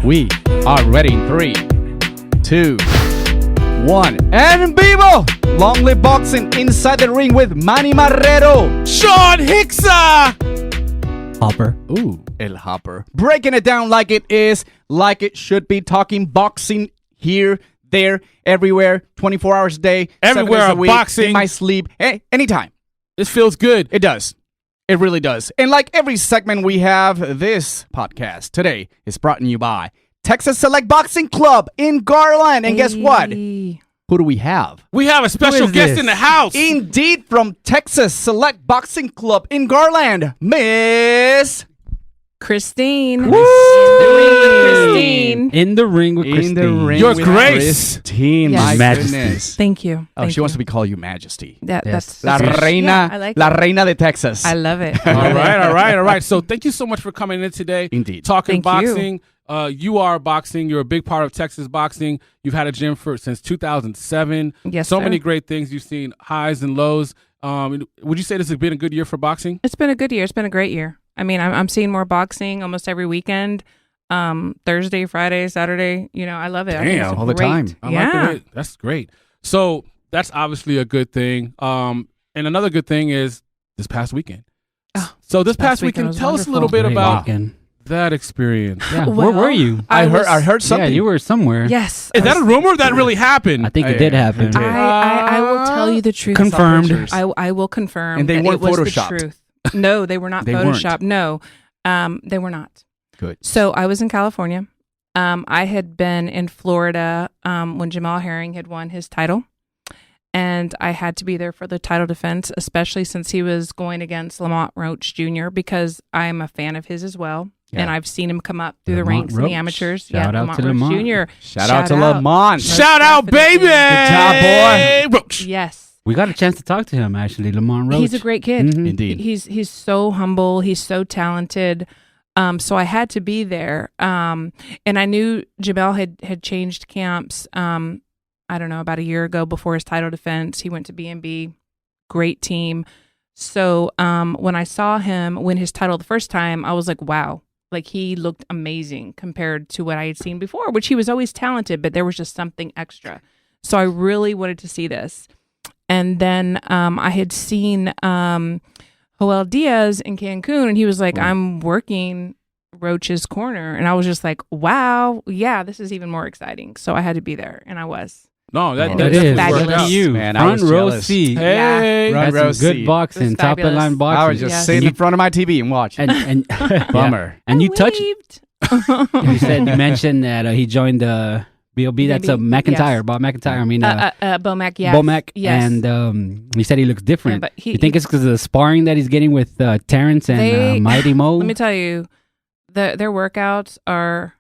We are ready in 3, 2, 1. And Vivo! Long live boxing inside the ring with Manny Marrero. Sean Hicksa! Hopper. Ooh, El Hopper. Breaking it down like it is, like it should be. Talking boxing here, there, everywhere, 24 hours a day. Everywhere 7 days a week, boxing. in my sleep, anytime. This feels good. It does. It really does. And like every segment we have, this podcast today is brought to you by Texas Select Boxing Club in Garland. And guess what? Who do we have? We have a special guest this? in the house. Indeed, from Texas Select Boxing Club in Garland, Miss Christine. Woo! Christine. In the ring with Christine. In the ring Your with Grace. Christine, Yes. my Majesty. goodness. Thank you. Oh, Thank she wants you. to be called you Majesty. That, Yes. La that's Reina, Yeah, I like La it. Reina de Texas. I love it. All right. So thank you so much for coming in today. Indeed. Talking Thank you. boxing. You are boxing. You're a big part of Texas boxing. You've had a gym since 2007. Yes, So sir. many great things. You've seen highs and lows. Would you say this has been a good year for boxing? It's been a good year. It's been a great year. I mean, I'm seeing more boxing almost every weekend. Thursday, Friday, Saturday. You know, I love it. I think Damn, it's all the great. time. I Yeah. like the way, that's great. So that's obviously a good thing. And another good thing is this past weekend. Oh, So this past weekend weekend, was tell us a wonderful. little bit Great about weekend. that experience. Yeah, Well, where were you? I heard was- something. Yeah, you were somewhere. Yes. Is that a rumor that really happened? I think Oh, it did yeah, happen. it did. I will tell you the truth. Confirmed. Pictures. I will confirm. And they that weren't it was photoshopped. The truth. No, they were not They weren't. photoshopped. No, they were not. Good. So I was in California. I had been in Florida when Jamel Herring had won his title, and I had to be there for the title defense, especially since he was going against Lamont Roach Jr. because I'm a fan of his as well, Yeah. and I've seen him come up through the Lamont ranks in Roach. the amateurs. Shout out Lamont to Roach Lamont. Jr. Shout out to Lamont. Shout out, baby! Definitely. Good job, boy. Roach. Yes. We got a chance to talk to him, actually, Lamont Roach. He's a great kid. Mhm. Indeed. He's so humble. He's so talented. So I had to be there. And I knew Jamel had changed camps. I don't know, about a year ago before his title defense. He went to B&B. Great team. So when I saw him win his title the first time, I was like, wow. Like, he looked amazing compared to what I had seen before, which he was always talented, but there was just something extra. So I really wanted to see this. And then I had seen Joel Diaz in Cancun, and he was like, I'm working Roach's corner. And I was just like, wow, yeah, this is even more exciting. So I had to be there, and I was. No, that And It it was is. fabulous. Look at you. Man, I Front was row jealous. seat. Hey. Front That's row some good seat. boxing, It was top of the line fabulous. boxing. I was just Yes. sitting in front of my TV and watching. and Bummer. And you I touched. waved. You mentioned that he joined the BOB. That's a Maybe, McIntyre, yes. Bob McIntyre. I mean, Bomac, yes. Bomac. Yes. And he said he looks different. Yeah, but he- you think it's because of the sparring that he's getting with Terrence and They- Mighty Mo? Let me tell you, their workouts are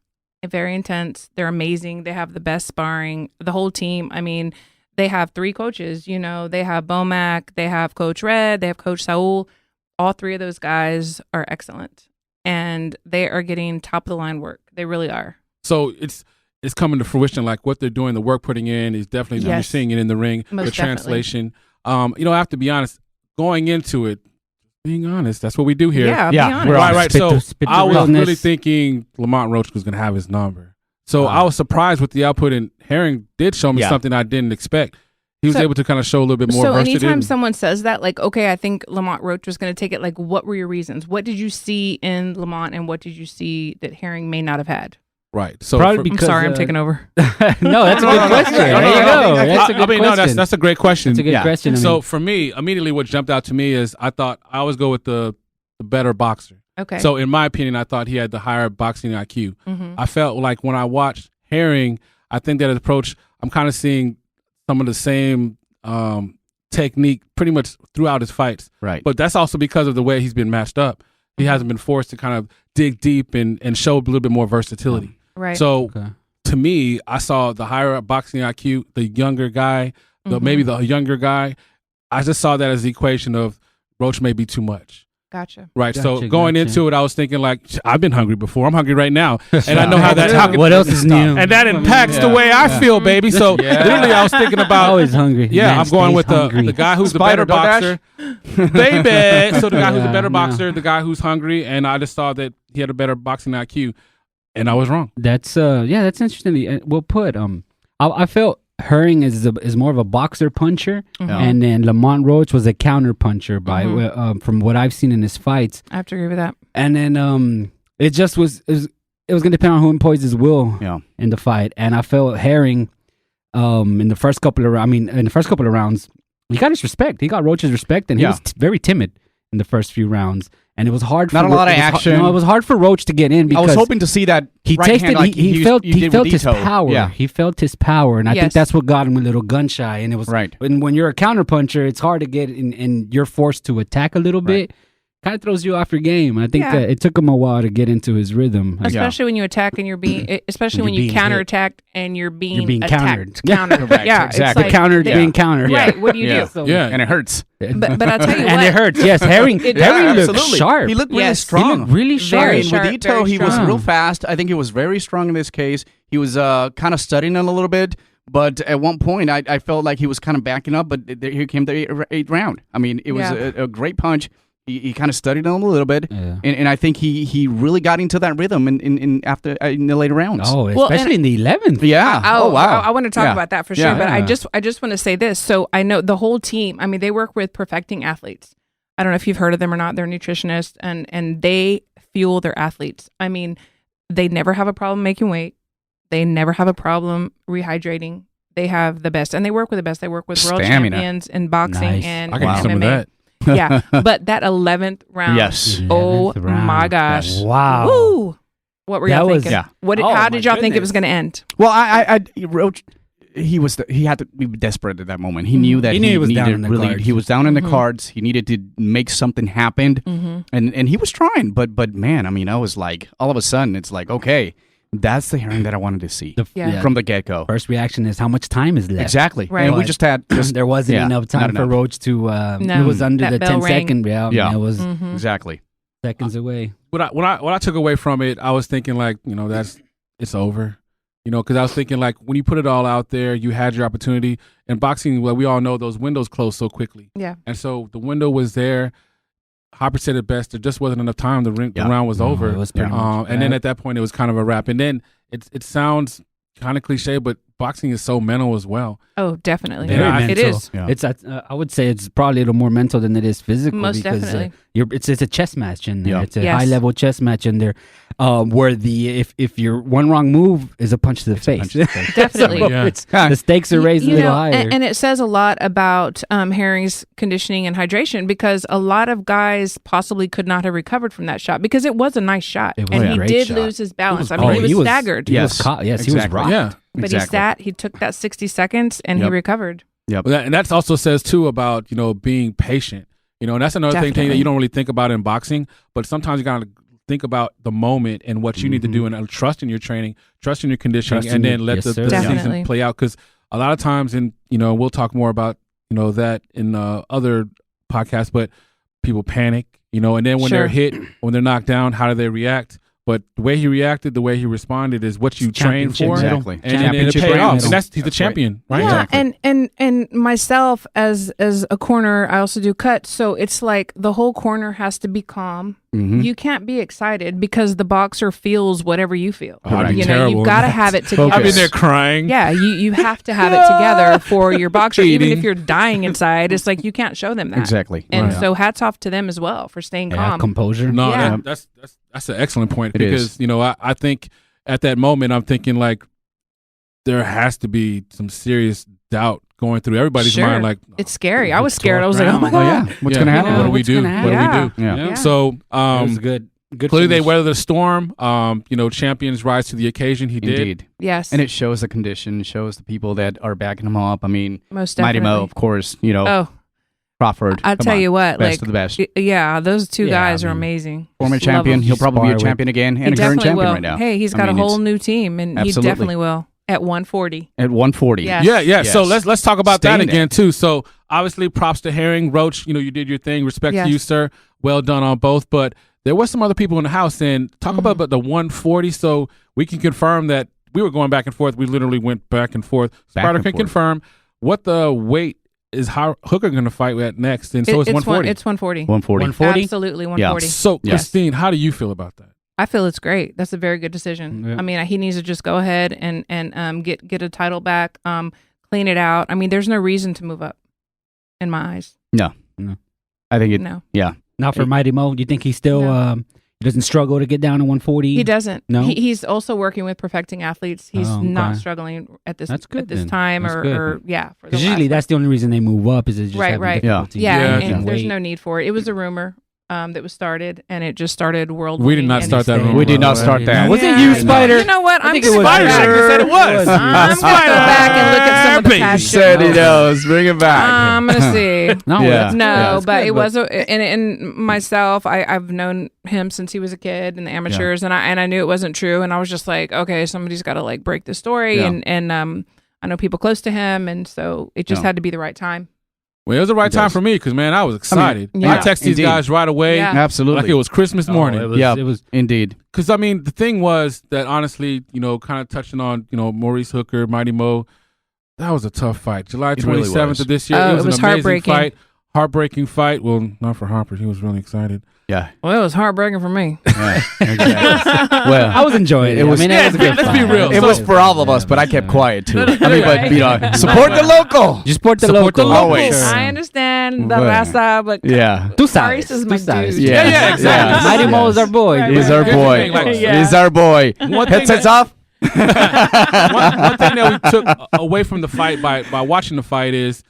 very intense. They're amazing. They have the best sparring. The whole team. I mean, they have 3 coaches. You know, they have Bomac, they have Coach Red, they have Coach Saul. All 3 of those guys are excellent, and they are getting top of the line work. They really are. So it's coming to fruition. Like what they're doing, the work putting in is definitely you're Yes. seeing it in the ring. Most the translation. I have to be honest. Going into it, being honest, that's what we do here. Yeah, Yeah, be honest. we're Right. Spit So the- spit the I was realness. really thinking Lamont Roach was going to have his number. So Wow. I was surprised with the output, and Herring did show me Yeah. something I didn't expect. He was So- able to kind of show a little bit more So versatility. anytime someone says that, like, okay, I think Lamont Roach was going to take it, like, what were your reasons? What did you see in Lamont, and what did you see that Herring may not have had? Right. So Probably for- because, I'm sorry, I'm taking over. No, that's a good question. There you go. That's a good question. that's a great question. That's a good Yeah. question. I mean, So for me, immediately what jumped out to me is I thought I always go with the better boxer. Okay. So in my opinion, I thought he had the higher boxing IQ. Mhm. I felt like when I watched Herring, I think that approach, I'm kind of seeing some of the same technique pretty much throughout his fights. Right. But that's also because of the way he's been matched up. He hasn't been forced to kind of dig deep and show a little bit more versatility. Right. So okay. to me, I saw the higher boxing IQ, the younger guy, maybe the younger guy. I just saw that as the equation of Roach may be too much. Gotcha. Right. So Gotcha, going gotcha. into it, I was thinking like, I've been hungry before. I'm hungry right now. And I know how that, What else is new? and that impacts the way I feel, baby. So literally I was thinking about, Always hungry. yeah, Man I'm going stays with hungry. the guy who's Spider, the better boxer. Baby. So the guy who's a Yeah, better no. boxer, the guy who's hungry. And I just saw that he had a better boxing IQ. and I was wrong. That's that's interesting. Well put. I felt Hearn is more of a boxer puncher, and then Lamont Roach was a counter puncher. From what I've seen in his fights, I have to agree with that. and then it just was going to depend on who imposed his will in the fight. And I felt Hearn in the first couple of rounds, he got his respect. He got Roach's respect, and he was very timid in the first few rounds. And it was hard. Not a lot of action. It was hard for Roach to get in because I was hoping to see that he right tasted. hand like he felt his Dito. power. Yeah. He felt his power, and I think that's what got him a little gun shy. And it was right. When you're a counter puncher, it's hard to get in, and you're forced to attack a little bit. Kind of throws you off your game. I think it took him a while to get into his rhythm, especially when you attack and you're being, especially when you counterattack and you're being countered. Countered. Yeah, exactly. Like, countered being countered. Right. What do you do? So, and it hurts. But I'll tell you what. And it hurts. Yes, Hearn looked sharp. He looked really Yes. strong. He looked really sharp. Very With sharp, Ito, very he was strong. real fast. I think he was very strong in this case. He was kind of studying it a little bit, but at one point I felt like he was kind of backing up, but here came the eighth round. I mean, it was a great punch. He kind of studied him a little bit, and I think he really got into that rhythm in the later rounds. Oh, especially in the 11th. Yeah. Oh, wow. I want to talk about that for sure. Yeah. But I just want to say this. So I know the whole team. I mean, they work with perfecting athletes. I don't know if you've heard of them or not. They're nutritionists, and they fuel their athletes. I mean, they never have a problem making weight. They never have a problem rehydrating. They have the best, and they work with the best. They work with world champions in boxing and I can do some of MMA. that. Yeah, but that 11th round. Yes. Oh 11th round. my gosh. Wow. Woo. What were y'all thinking? yeah. How did y'all think it was going to end? Well, Roach, he had to be desperate at that moment. He knew that he was down needed in the really. cards. He was down in the cards. He needed to make something happen, and he was trying. But man, I mean, I was like, all of a sudden, it's like, okay, that's the Hearn that I wanted to see from the get go. First reaction is how much time is left. Exactly, Right. and we just had There wasn't enough time for Roach to. It was under that the bell 10-second bell. Yeah. It was exactly. seconds away. What I took away from it, I was thinking like, it's over. Because I was thinking like when you put it all out there, you had your opportunity. In boxing, well, we all know those windows close so quickly. Yeah. And so the window was there. Hopper said it best. There just wasn't enough time. The round was over. It was pretty much and then at that point, it was kind of a wrap. And then it sounds kind of cliche, but boxing is so mental as well. Oh, definitely. Very mental. It is. Yeah. It's I would say it's probably a little more mental than it is physical. Most because, definitely. It's a chess match in there. Yeah. It's a Yes. high level chess match in there, where if your one wrong move is a punch to the face. Definitely. So Yeah. the stakes are raised a little higher. And it says a lot about Hearn's conditioning and hydration, because a lot of guys possibly could not have recovered from that shot, because it was a nice shot. It was and a he great did shot. lose his balance. It was I mean, great. he was staggered. He Yes. was caught. Yes, Exactly. he was rocked. Yeah. But he took that 60 seconds and he recovered. And that also says too about being patient. And that's another thing that you don't really think about in boxing. But sometimes you gotta think about the moment and what you need to do, and trust in your training, trust in your conditioning, and then let the season play out. Because a lot of times, we'll talk more about that in other podcasts. But people panic, and then when they're hit, when they're knocked down, how do they react? But the way he reacted, the way he responded is what you train for. Exactly. And it paid off. And he's the champion, right? Yeah, Exactly. and myself as a corner, I also do cuts. So it's like the whole corner has to be calm. Mm-hmm. You can't be excited because the boxer feels whatever you feel. I'd be You've terrible. got to have it together. I've been there crying. Yeah, you have to have it together for your boxer. Even if you're dying inside, it's like you can't show them that. Exactly. And so hats off to them as well for staying calm. Composure. No, Yeah. that's an excellent point, It because is. I think at that moment I'm thinking like there has to be some serious doubt going through everybody's Sure. mind. Like, It's scary. I was scared. I was like, oh my Oh God. yeah. What's gonna happen? What do we What's do? gonna What do happen? we do? Yeah. Yeah. So It was good. Good clearly they finish. weather the storm. Champions rise to the occasion. He did. Indeed. Yes. And it shows the condition, shows the people that are backing him up. I mean, Most Mighty definitely. Mo, of course, Oh, Crawford. I'll come tell on. you what. Best Like, of the best. yeah, those two Yeah, guys I are mean, amazing. Former Just love champion. them. He'll probably be Spar a with- champion again, He and a current definitely champion will. right now. Hey, he's I got mean, a whole it's- new team, and Absolutely. he definitely will at 140. at 140. Yeah. Yeah. Yes. So let's talk about that Staying again too. So obviously, props to Hearn, Roach. You did your thing. Respect Yes. to you, sir. Well done on both. But there was some other people in the house, and talk about the 140. So we can confirm that we were going back and forth. We literally went back and forth. Sparta and can forth. confirm what the weight is. How Hooker going to fight at next, and so it's 140. It's 140. 140. 140. Absolutely 140. So Yes. Christine, how do you feel about that? I feel it's great. That's a very good decision. Yeah. I mean, he needs to just go ahead and get a title back, clean it out. I mean, there's no reason to move up, in my eyes. No. I think it. No. Yeah. Not for Mighty Mo. Do you think he still he doesn't struggle to get down to 140? He doesn't. No. He's also working with perfecting athletes. He's not okay. struggling at this That's good at this then. time That's or good. yeah. Because usually that's the only reason they move up is it just Right, having right. difficulty. Yeah, Yeah. and there's no need for it. It was a rumor that was started, and it just started worldwide. We did not start that rumor. We did not start that. Was it you, Spider? You know what? I I'm think just it was gonna go back. Spider. said it was. I'm gonna go back and look at some of the past Said he shows. knows. Bring it back. I'm gonna see. No, Yeah. that's- No, that's but good, it was, and myself, I've known him since he was a kid in the amateurs, and I knew it wasn't true, and I was just like, okay, somebody's got to like break the story, Yeah. and I know people close to him, and so it just had to be the right time. Well, it was the right time for me because, man, I was excited. yeah. I texted these Indeed. guys right away Yeah. Absolutely. like it was Christmas morning. it was, Yeah. it was Indeed. Because, I mean, the thing was that, honestly, you know, kind of touching on, you know, Maurice Hooker, Mighty Mo, that was a tough fight. July It really 27th was. of this year, Oh, it was it was an amazing heartbreaking. fight. Heartbreaking fight. Well, not for Harper. He was really excited. Yeah. Well, it was heartbreaking for me. Yeah. Exactly. Well, I was enjoying it. It was- I mean, yeah, it was a good let's be fight. real. it was for all of us, but I kept quiet too. I mean, but you know, support the local. You support the Support the local. local. Always. Sure. I understand the Well, raza, but Yeah. Two sides. Maurice is Two my sides. dude. Yeah, exactly. Mighty Mo is our boy. Right, He's right, our right. boy. Here's the thing, like, Yeah. He's our boy. One thing Headsets that- off. one thing that we took away from the fight by watching the fight is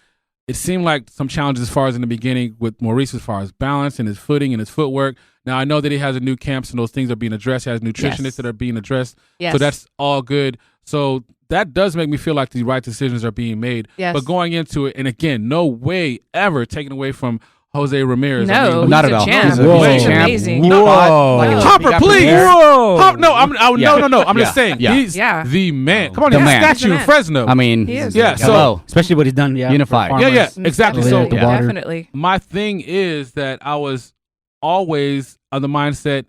it seemed like some challenges as far as in the beginning with Maurice as far as balance and his footing and his footwork. Now, I know that he has a new camps and those things are being addressed. He has nutritionists Yes. that are being addressed. Yes. So that's all good. So that does make me feel like the right decisions are being made. Yes. But going into it, and again, no way ever taken away from Jose Ramirez. No, he's Not he's at a all. champ. He's a He's champ. amazing. Whoa. Like a Hopper, got please. prepared. Whoa. No, I'm Yeah. just saying. Yeah. He's Yeah. the man. Come on, The he's a man. statue He's the in man. Fresno. I mean, He is. Yeah, so- hello. Especially what he's done. Yeah, Unified. for Yeah, yeah, farmers. exactly. Absolutely. So With the water. Definitely. my thing is that I was always on the mindset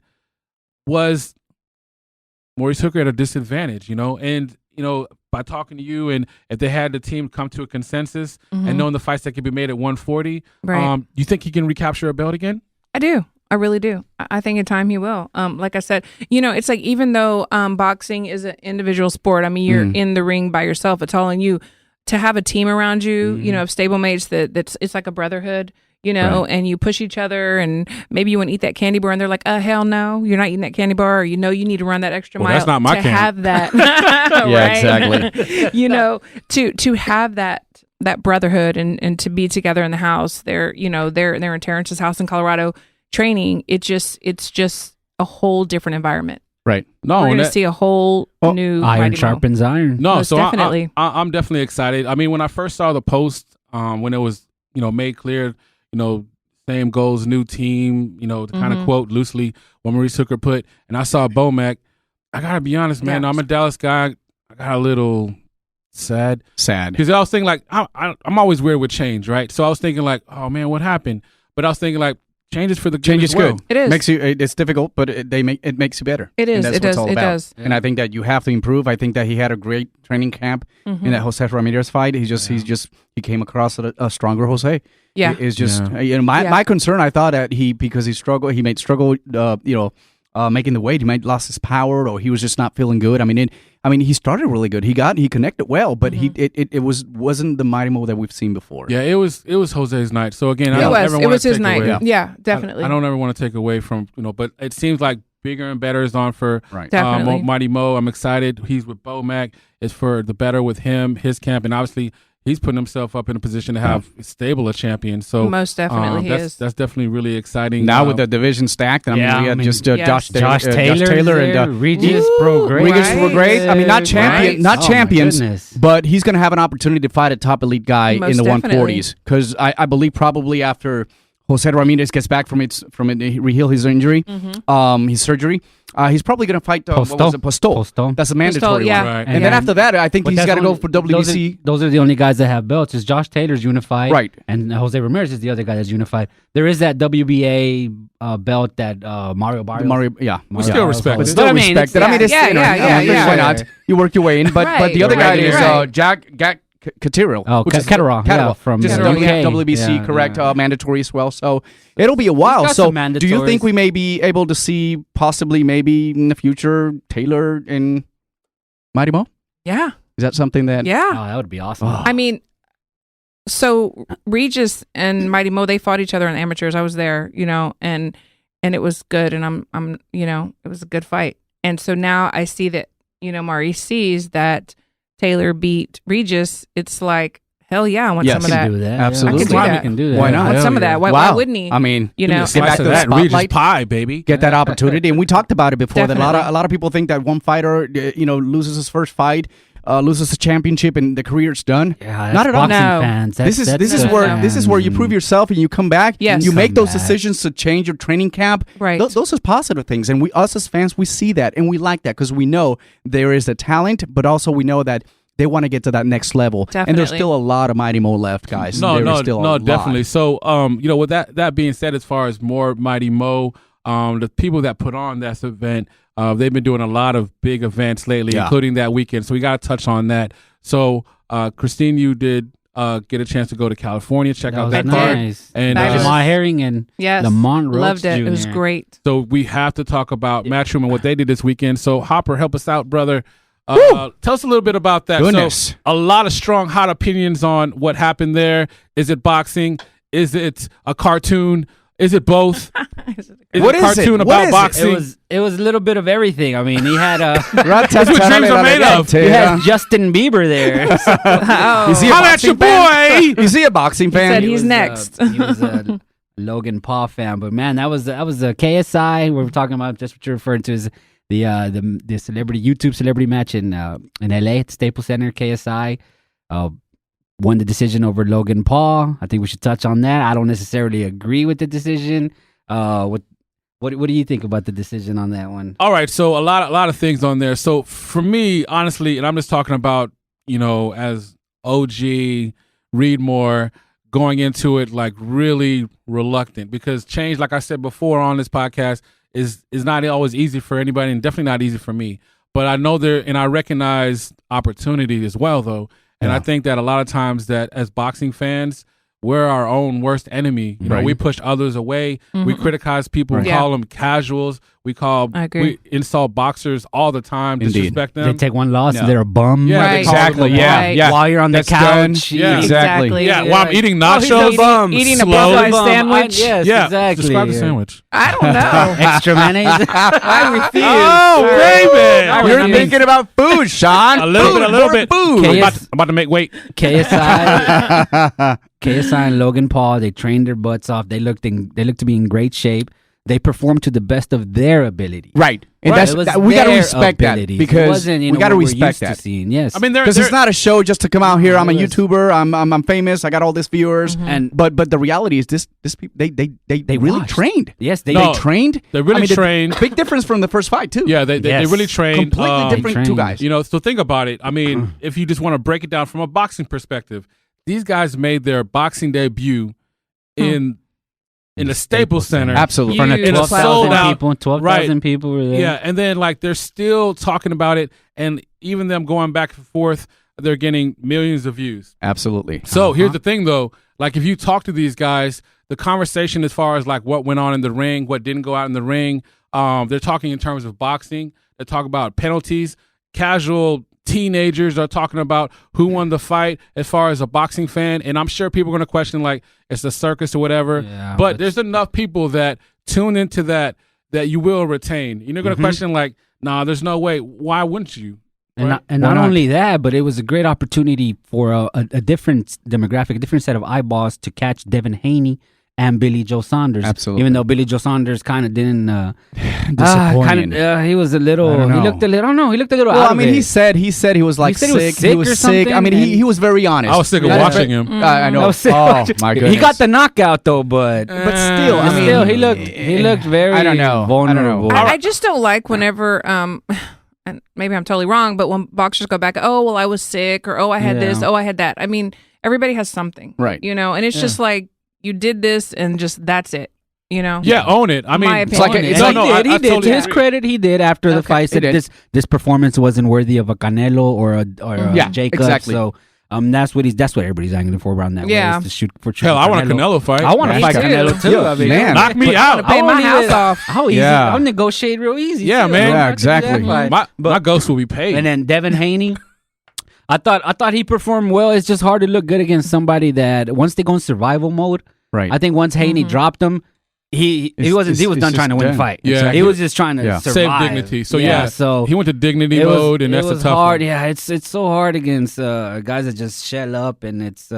was Maurice Hooker at a disadvantage, you know, and you know by talking to you and if they had the team come to a consensus and knowing the fights that could be made at 140, Right. you think he can recapture a belt again? I do. I really do. I think in time he will. Like I said, you know, it's like even though boxing is an individual sport, I mean, you're in the ring by yourself. It's all on you. To have a team around you, you know, of stablemates that's it's like a brotherhood, you know, and you push each other and maybe you want to eat that candy bar and they're like, hell no, you're not eating that candy bar, or you know you need to run that extra Well, mile that's not my to candy. have that. Yeah, Right? exactly. You know, to have that brotherhood and to be together in the house. They're in Terrence's house in Colorado training. It's just a whole different environment. Right. No, We're going and to that- see a whole new Iron Mighty Mo. sharpens iron. no. Most So definitely. I'm definitely excited. I mean, when I first saw the post, when it was made clear, same goals, new team, to kind of quote loosely what Maurice Hooker put, and I saw Bomac. I gotta be honest, man. Yeah. I'm a Dallas guy. I got a little sad Sad. because I was thinking like I'm always weird with change, right? So I was thinking like, oh man, what happened? But I was thinking like, change is for the good. Change as is well. good. It is. Makes you. It's difficult, but it makes you better. It is. And that's It what it's does. all It about. does. And I think that you have to improve. I think that he had a great training camp in that Jose Ramirez fight. He came across a stronger Jose. Yeah. It's just Yeah. my concern. I thought that because he made struggle. Making the weight, he might lost his power, or he was just not feeling good. I mean, he started really good. He connected well, but it wasn't the Mighty Mo that we've seen before. Yeah, it was Jose's night. So again, I It don't was. ever It want was to his take night. away. Yeah, definitely. I don't ever want to take away from but it seems like bigger and better is on for Right. Definitely. Mighty Mo. I'm excited. He's with Bomac. It's for the better with him, his camp, and obviously he's putting himself up in a position to have stable a champion. So Most definitely he is. That's definitely really exciting. Now with the division stacked, we had just Josh Taylor Taylor and Regis Pro great. Regis were great. I mean, not Right. Oh, my champions, goodness. but he's going to have an opportunity to fight a top elite guy Most in the definitely. 140s. Because I believe probably after Jose Ramirez gets back from reheal his injury, his surgery, he's probably going to fight Postol. That's a mandatory yeah. one. Right. And then after that, I think But he's that's got to go only- for WBC. Those are the only guys that have belts. Is Josh Taylor's unified, Right. And Jose Ramirez is the other guy that's unified. There is that WBA belt that Mario Barrios. We still respect but it. still But I mean, respect it. I mean, it's yeah, you know, yeah, why yeah. not? You work your way in, but the other guy Right. is Right. Jack Catterall. Oh, Catterall. Yeah, from just UK. WBC, correct? Mandatory as well. So it'll be a while. So do you think we may be able to see possibly maybe in the future Taylor and Mighty Mo? Yeah. Is that something that? Yeah. Oh, that would be awesome. I mean, so Regis and Mighty Mo, they fought each other in the amateurs. I was there, and it was good. And I'm, it was a good fight. And so now I see that, Maurice sees that Taylor beat Regis. It's like, hell yeah, I want some of that. Do that. Absolutely. I could do that. Can do that. Why not? I want some of that. Why wouldn't he? I mean, get back to that Regis pie, baby. Get that opportunity. And we talked about it before. Definitely. That a lot of people think that one fighter, loses his first fight, loses the championship, and the career's done. Yeah, not at all. No. Fans. This is where you prove yourself and you come back. Yes. You make Come those back. decisions to change your training camp. Right. Those are positive things, and us as fans, we see that and we like that because we know there is a talent, but also we know that they want to get to that next level. Definitely. And there's still a lot of Mighty Mo left, guys. No, Still definitely. So, with that being said, as far as more Mighty Mo, the people that put on this event, they've been doing a lot of big events lately, including that weekend. So we got to touch on that. So, Christine, you did get a chance to go to California, check out that card. Nice. And Lamont Herring and Lamont Roach Loved it. Jr. It was great. So we have to talk about Matchroom and what they did this weekend. So Hopper, help us out, brother. Tell us a little bit about that. Goodness. So a lot of strong, hot opinions on what happened there. Is it boxing? Is it a cartoon? Is it both? Is it a cartoon about boxing? It was a little bit of everything. I mean, he had That's what dreams are made of. he had Justin Bieber there. Holla at your boy. Is he a boxing fan? said he's next. He was a Logan Paul fan, but man, that was a KSI. We're talking about just what you're referring to is the YouTube celebrity match in LA at Staples Center. KSI won the decision over Logan Paul. I think we should touch on that. I don't necessarily agree with the decision. What do you think about the decision on that one? All right, so a lot of things on there. So for me, honestly, and I'm just talking about, as OG, read more, going into it like really reluctant because change, like I said before on this podcast, is not always easy for anybody and definitely not easy for me. But I know and I recognize opportunity as well, though. And I think that a lot of times that as boxing fans, we're our own worst enemy. We push others away. Mm-hmm. We criticize people. We call them casuals. We insult boxers all the time, disrespect them. They take one loss and they're a bum. Yeah, right. Exactly. Yeah. While you're on the couch. Yeah, exactly. Yeah, while I'm eating nachos. Eating a Popeye sandwich. Yes, yeah, exactly. Describe the sandwich. I don't know. Extra mayonnaise. I refuse. Oh, baby. You're thinking about food, Sean. A little bit. Food. I'm about to make weight. KSI and Logan Paul, they trained their butts off. They look to be in great shape. They performed to the best of their ability. Right. And we got to respect that because we got to respect that. Yes. I mean, because it's not a show just to come out here. I'm a YouTuber. I'm famous. I got all these viewers. Mm-hmm. But the reality is this people they really trained. Yes, they trained. They really trained. Big difference from the first fight too. Yeah, they really trained. Completely different two guys. So think about it. I mean, if you just want to break it down from a boxing perspective, these guys made their boxing debut in the Staples Center. Absolutely. In front of 12,000 people. 12,000 people were there. Yeah, and then they're still talking about it, and even them going back and forth, they're getting millions of views. Absolutely. So here's the thing, though. If you talk to these guys, the conversation as far as what went on in the ring, what didn't go out in the ring, they're talking in terms of boxing. They talk about penalties. Casual teenagers are talking about who won the fight as far as a boxing fan, and I'm sure people are going to question it's a circus or whatever, but there's enough people that tune into that you will retain. You're going to question nah, there's no way. Why wouldn't you? Right? And not only that, but it was a great opportunity for a different demographic, a different set of eyeballs to catch Devin Haney and Billy Joe Saunders. Absolutely. Even though Billy Joe Saunders kind of didn't disappointed. He was a little. He looked a little. He looked a little. Well, out I mean, of it. he said he was sick. He was sick. I mean, he was very honest. I was sick of watching him. I know. Oh my goodness. He got the knockout though, but still, I mean, still, he looked very. I don't know. Vulnerable. I just don't like whenever and maybe I'm totally wrong, but when boxers go back, oh well, I was sick, or oh I had this, oh I had that. I mean, everybody has something, right? And it's just you did this and just that's it, Yeah, own it. I mean, it's like he did. Totally to his credit, he did after the fight. Said this performance wasn't worthy of a Canelo or a Jacob. Exactly. So That's what everybody's angling for around that way. Yeah. Is to shoot for Hell, I want a Canelo fight. I want to Me fight too. Canelo too. I mean, Man. Knock me out. Pay my house off. How easy? Yeah. I'll negotiate real easy. Yeah, too. man. Yeah, I'll do that exactly. fight. My ghost will be paid. And then Devin Haney. I thought he performed well. It's just hard to look good against somebody that once they go in survival mode. Right. I think once Haney dropped him, he was done trying to win the fight. Yeah. He was just trying to Save survive. dignity. So so he went to dignity it was- mode, and it that's a was tough hard. one. Yeah, it's so hard against guys that just shell up, and it's.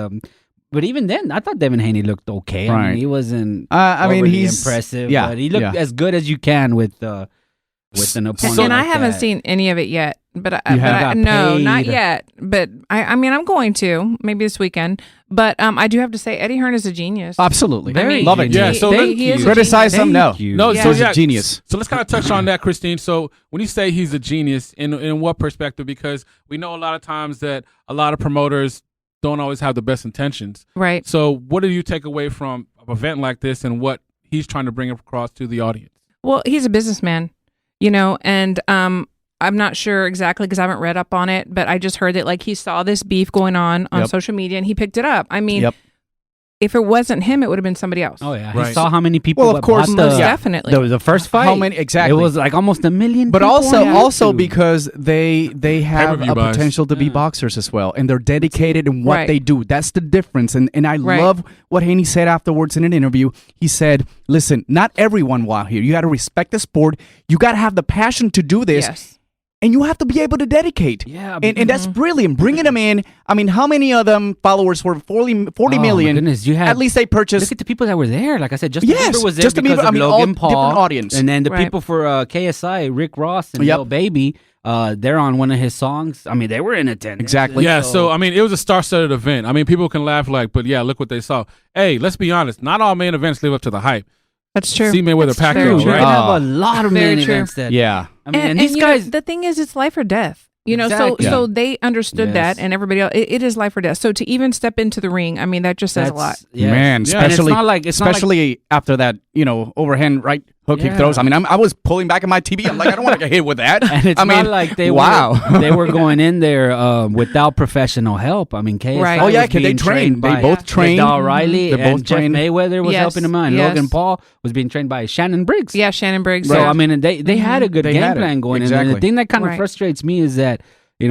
But even then, I thought Devin Haney looked okay. I Right. mean, he wasn't. I mean, overly he's impressive. Yeah, but he looked as good as you can with an opponent. And I like haven't that. seen any of it yet. But You haven't got not paid. yet. But I mean, I'm going to maybe this weekend. But I do have to say, Eddie Hearn is a genius. absolutely Very love it. Yeah, so he is a criticize genius. him. No, Thank you. No, Yeah. so he's a genius. So let's kind of touch on that, Christine. So when you say he's a genius, in what perspective? Because we know a lot of times that a lot of promoters don't always have the best intentions. Right. So what do you take away from an event like this and what he's trying to bring across to the audience? Well, he's a businessman, and I'm not sure exactly because I haven't read up on it, but I just heard that like he saw this beef going on Yep. social media and he picked it up. I mean, Yep. if it wasn't him, it would have been somebody else. Oh yeah, Right. he saw how many people. Well, of course, bought Most the, definitely. the first fight. How many exactly? It was like almost 1 million. But people also, on also YouTube. because they have Pay-per-view a buys. potential to be Yeah. boxers as well, and they're dedicated in what Right. they do. That's the difference. And I Right. love what Haney said afterwards in an interview. He said, "Listen, not everyone will out here. You got to respect the sport. You got to have the passion to do this, Yes. and you have to be able to dedicate." Yeah, and that's brilliant. Bringing them in. I mean, how many of them followers were 40 Oh, my million? goodness, you had At least they purchased. look at the people that were there. Like I said, Justin Yes, Bieber was there Justin because Bieber, of I mean, all Logan Paul, different audience. and then the Right. people for KSI, Rick Ross and Yep. Lil Baby. They're on one of his songs. I mean, they were in attendance. Exactly. Yeah, so I mean, it was a star-studded event. I mean, people can laugh but yeah, look what they saw. Hey, let's be honest. Not all main events live up to the hype. That's true. See Mayweather That's Pacquiao, very Dude, true. you're right? gonna have a lot of Very main true. events that. Yeah. I mean, and these you know, guys. the thing is, it's life or death. Exactly. So they understood Yes. that, and everybody else, it is life or death. So to even step into the ring, I mean, that just says a lot. Yes. Man, And it's especially not like especially after that, overhand right hook he Yeah. throws. I mean, I was pulling back at my TV. I'm like, I don't want to get hit with that. And it's I mean, not like they wow. were they were going in there without professional help. I mean, KSI Right. Oh yeah, was they being trained. They by both trained. Vidal Riley, They're and both Jeff trained. Mayweather was Yes. helping him out, and Yes. Logan Paul was being trained by Shannon Briggs. Yeah, Shannon Briggs. So yeah. I mean, and they had a good They game had it. plan going. And Exactly. the thing that kind of Right. frustrates me is that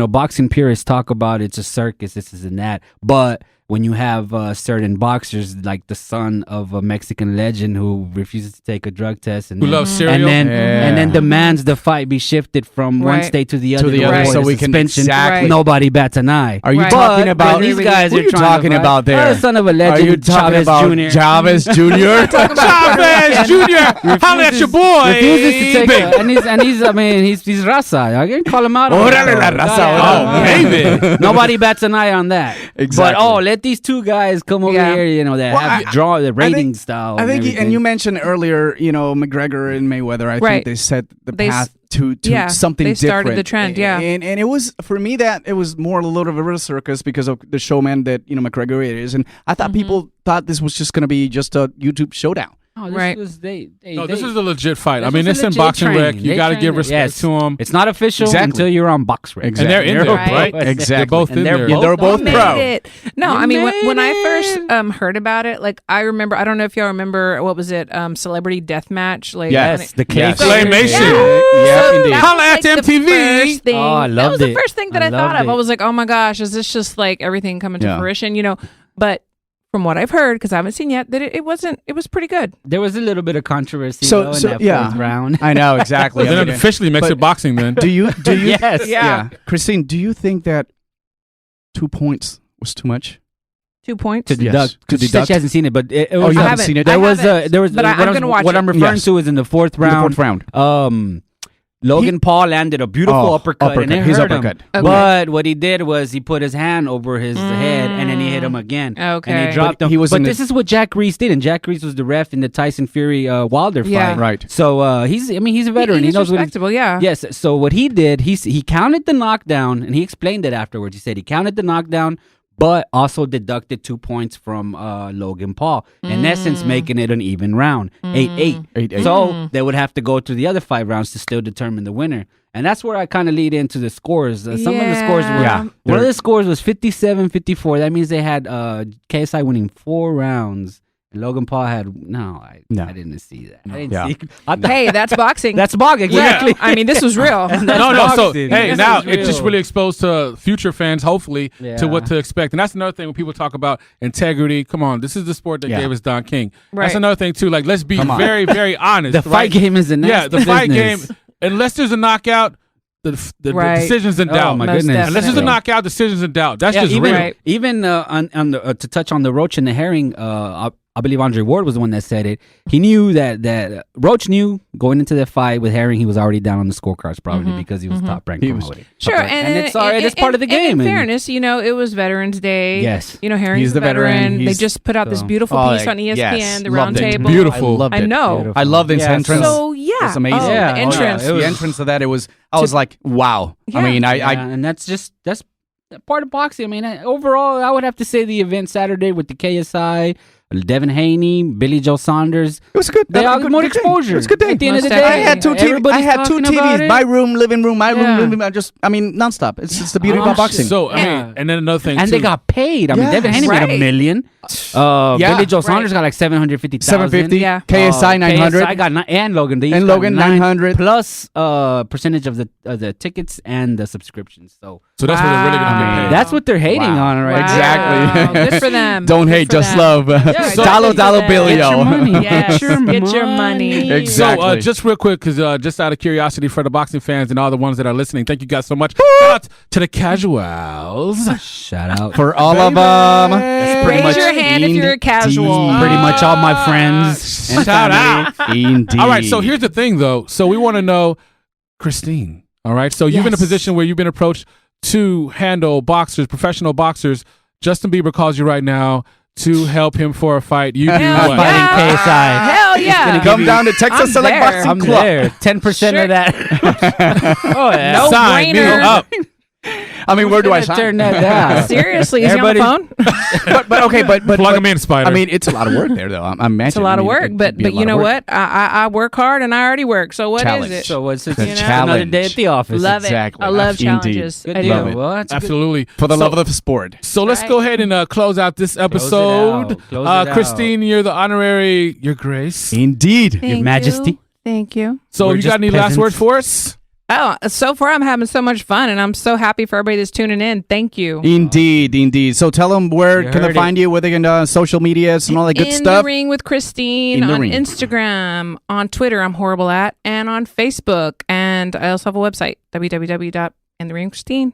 boxing purists talk about it's a circus, this is and that, but when you have certain boxers like the son of a Mexican legend who refuses to take a drug test and Who then- loves cereal? and then Yeah. and then demands the fight be shifted from one Right. state to the other the other, avoid so a we can suspension. exactly- Nobody bats an eye. Are you Right. talking But about when these guys Who are are you trying to talking fight- about there? Oh, son of a Are legend, you talking Chavez about Jr. Chavez Jr.? Chavez Jr. Holla at your boy. Refuses to take and he's I mean he's raza. I can call him out. on Órale that. la raza, Gotta- Oh, baby. Nobody bats an eye on that. Exactly. But let these two guys come over Yeah. here. That Well, have I- draw the I rating think- style. I think, and everything. you mentioned earlier, McGregor and Mayweather. I think Right. they set the They path to yeah, something they different. started the trend, yeah. and it was for me that it was more a little bit of a circus because of the showman that McGregor is, and I thought people thought this was just going to be just a YouTube showdown. Oh, this Right. was No, this is a legit fight. I This mean, was it's a in legit boxing rec. training. You They got to trained give it. respect Yes. to them. It's not official Exactly. until you're on box rec. Exactly. And they're in there, Right. right? Exactly. They're both And in they're there. both- They're both Made pro. it. No, You I mean made when I it. first heard about it, like I remember, I don't know if y'all remember what was it, Celebrity Deathmatch, like Yes, the Yes. case. Claymation. Yeah, So indeed. that Holla was, at like, the MTV. first thing. Oh, I that loved was the it. first thing that I I thought loved of. I it. was like, oh my gosh, is this just like everything coming to Yeah. fruition? But from what I've heard, because I haven't seen yet, that it wasn't. It was pretty good. There was a little bit of controversy So- though, in so, that yeah. fourth round. I know exactly. Then I it mean, officially makes but- it boxing then. do you? Yes. Yeah. Christine, do you think that 2 points was too much? 2 points. To deduct. To She said deduct? she hasn't seen it, but it Oh, was. you I haven't haven't. seen it? I There was haven't, there was. but what I'm gonna watch What it. I'm referring Yes. to is in the fourth In the round. fourth round. Logan Paul landed a beautiful uppercut, and it His hurt him. uppercut. Okay. But what he did was he put his hand over his head, and then he hit him again. Okay. And he dropped But him. he was in But this is what Jack Reese did, and Jack Reese was the ref in the Tyson Fury Wilder Yeah. fight. Right. So he's a veteran. He's he knows what he's. respectable. Yeah. Yes. So what he did, he counted the knockdown, and he explained it afterwards. He said he counted the knockdown, but also deducted 2 points from Logan Paul. In essence, making it an even round, 8-8. 8-8. So they would have to go through the other 5 rounds to still determine the winner. And that's where I kind of lead into the scores. Some of the scores were... One of the scores was 57-54. That means they had KSI winning 4 rounds. And Logan Paul had... I didn't see that. I didn't see... Hey, that's boxing. That's boxing, exactly. Yeah. I mean, this was real. So, hey, now it's just really exposed to future fans, hopefully, to what to expect. And that's another thing when people talk about integrity. Come on, this is the sport that gave us Don King. Right. That's another thing, too. Like, let's be very, very honest. The fight game is the next the fight game... Unless there's a knockout, the decision's in doubt. Oh, my goodness. Unless there's a knockout, decision's in doubt. That's just even, real. Even to touch on the Roach and the Herring, I believe Andre Ward was the one that said it. He knew that Roach knew going into the fight with Herring, he was already down on the scorecards probably because he was top ranked. Sure, and it's part of the game. In fairness, it was Veterans Day. Yes, Herring's the veteran. They just put out this beautiful piece on ESPN, the round table. Beautiful. I loved it. I know. Beautiful. I love this entrance. So it's amazing. the entrance. The entrance of that. I was like, wow. I mean, and that's part of boxing. I mean, overall, I would have to say the event Saturday with the KSI, Devin Haney, Billy Joe Saunders. It was good. They all got more exposure. It was a good day. At the end of the day, I had two TVs. My room, living room, my room, living room. Nonstop. It's the beauty about boxing. So, and then another thing, and they got paid. I mean, Devin Haney made $1 million. Billy Joe Saunders got like 750,000. 750. Yeah. KSI 900. KSI got and Logan. And Logan 900 plus percentage of the tickets and the subscriptions. So that's what they're really gonna get paid. That's what they're hating on right now. Exactly. Good for them. Don't hate, just love. Dollar Billio. Get your money. Yes. Get your money. Exactly. So just real quick, because just out of curiosity for the boxing fans and all the ones that are listening, thank you guys so much. Shout out to the casuals. Shout out for all of them. Raise your hand if you're a casual. Pretty much all my friends. Shout out. Indeed. All right. So here's the thing, though. So we want to know, Christine. All right. So you've been in a position where you've been approached to handle boxers, professional boxers. Justin Bieber calls you right now to help him for a fight. You do what? Fighting KSI. Hell yeah. Come down to Texas Select Boxing I'm Club. there. 10% of that. No Sign brainer. me up. I mean, where do I sign? Turn that down. Seriously, is he on the phone? but plug him in, Spider. I mean, it's a lot of work there, though. I'm imagining. It's a lot of work, but you know what? I work hard and I already work. So what is it? So what's a challenge? challenge. Another day at the office. Love it. I love challenges. Good I deal. do. Well, that's absolutely for the love of the sport. So let's go ahead and close out this episode. Close it out. Christine, you're the honorary, Your Grace. Indeed, Your Majesty. Thank you. So you got any last words for us? Oh, so far I'm having so much fun, and I'm so happy for everybody that's tuning in. Thank you. Indeed. So tell them where can they find you, where they can social medias and all that good stuff. In the Ring with Christine on Instagram, on Twitter, I'm horrible at, and on Facebook. And I also have a website, www.intheringwithchristine.com.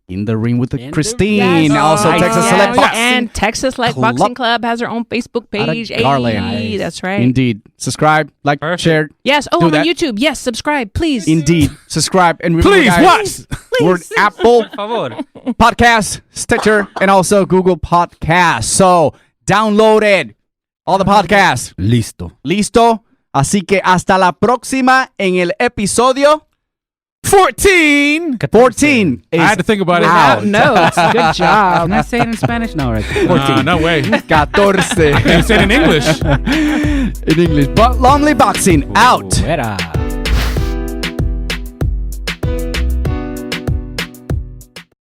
In the Ring with Christine. Also, Texas Select Boxing. And Texas Select Boxing Club has their own Facebook page. Hey, that's right. Indeed. Subscribe, like, share. Yes. Oh, I'm on YouTube. Yes, subscribe, please. Indeed. Subscribe. And please watch. We're Apple Podcast, Stitcher, and also Google Podcasts. So, downloaded all the podcasts. Listo. Así que hasta la próxima en el episodio 14. I had to think about it. No, good job. Can I say it in Spanish? No, right. 14. No way. 14. You said it in English. In English. But Lonely Boxing out. Fuera.